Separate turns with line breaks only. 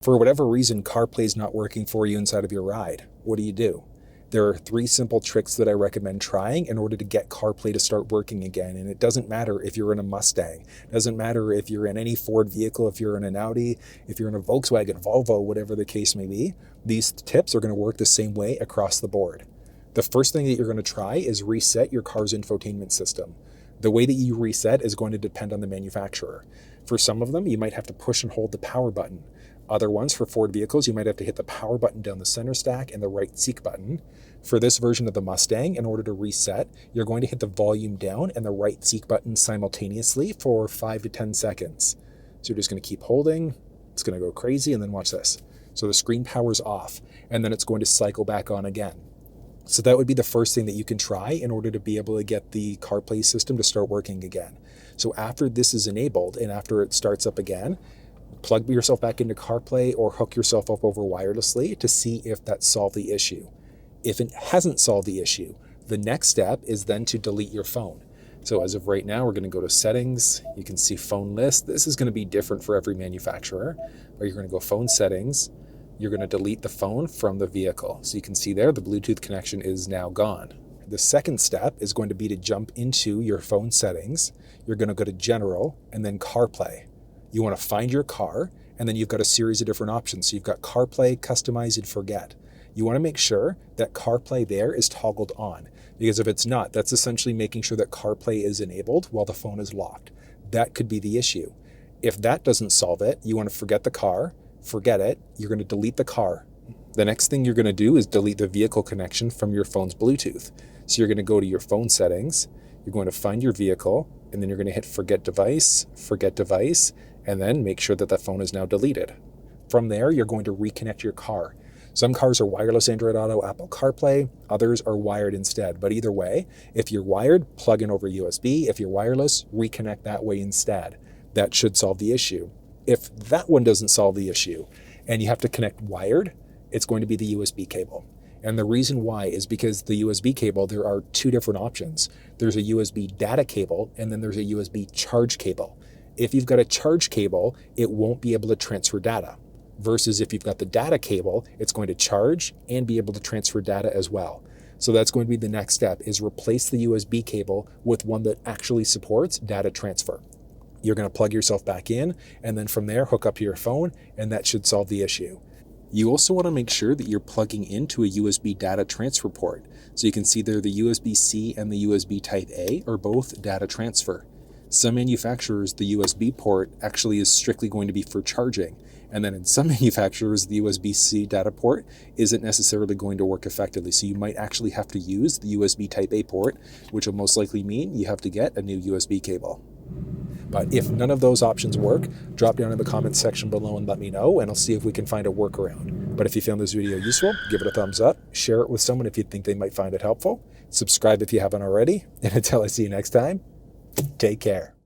For whatever reason, CarPlay is not working for you inside of your ride. What do? There are 3 simple tricks that I recommend trying in order to get CarPlay to start working again. And it doesn't matter if you're in a Mustang. It doesn't matter if you're in any Ford vehicle, if you're in an Audi, if you're in a Volkswagen, Volvo, whatever the case may be. These tips are going to work the same way across the board. The first thing that you're going to try is reset your car's infotainment system. The way that you reset is going to depend on the manufacturer. For some of them, you might have to push and hold the power button. Other ones, for Ford vehicles, you might have to hit the power button down the center stack and the right seek button. For this version of the Mustang, in order to reset, you're going to hit the volume down and the right seek button simultaneously for 5 to 10 seconds. So you're just going to keep holding, it's going to go crazy, and then watch this. So the screen power's off, and then it's going to cycle back on again. So that would be the first thing that you can try in order to be able to get the CarPlay system to start working again. So after this is enabled and after it starts up again, plug yourself back into CarPlay or hook yourself up over wirelessly to see if that solved the issue. If it hasn't solved the issue, the next step is then to delete your phone. So as of right now, we're going to go to settings. You can see phone list. This is going to be different for every manufacturer, but you're going to go phone settings. You're going to delete the phone from the vehicle. So you can see there, the Bluetooth connection is now gone. The second step is going to be to jump into your phone settings. You're going to go to general and then CarPlay. You want to find your car, and then you've got a series of different options. So you've got CarPlay, Customize, and Forget. You want to make sure that CarPlay there is toggled on, because if it's not, that's essentially making sure that CarPlay is enabled while the phone is locked. That could be the issue. If that doesn't solve it, you want to forget the car, forget it, you're going to delete the car. The next thing you're going to do is delete the vehicle connection from your phone's Bluetooth. So you're going to go to your phone settings, you're going to find your vehicle, and then you're going to hit forget device, and then make sure that that phone is now deleted. From there, you're going to reconnect your car. Some cars are wireless Android Auto, Apple CarPlay, others are wired instead. But either way, if you're wired, plug in over USB. If you're wireless, reconnect that way instead. That should solve the issue. If that one doesn't solve the issue and you have to connect wired, it's going to be the USB cable. And the reason why is because the USB cable, there are 2 different options. There's a USB data cable, and then there's a USB charge cable. If you've got a charge cable, it won't be able to transfer data. Versus if you've got the data cable, it's going to charge and be able to transfer data as well. So that's going to be the next step, is replace the USB cable with one that actually supports data transfer. You're going to plug yourself back in, and then from there, hook up to your phone, and that should solve the issue. You also want to make sure that you're plugging into a USB data transfer port. So you can see there the USB-C and the USB Type-A are both data transfer. Some manufacturers, the USB port actually is strictly going to be for charging. And then in some manufacturers, the USB-C data port isn't necessarily going to work effectively. So you might actually have to use the USB Type-A port, which will most likely mean you have to get a new USB cable. But if none of those options work, drop down in the comments section below and let me know, and I'll see if we can find a workaround. But if you found this video useful, give it a thumbs up, share it with someone if you think they might find it helpful, subscribe if you haven't already, and until I see you next time, take care.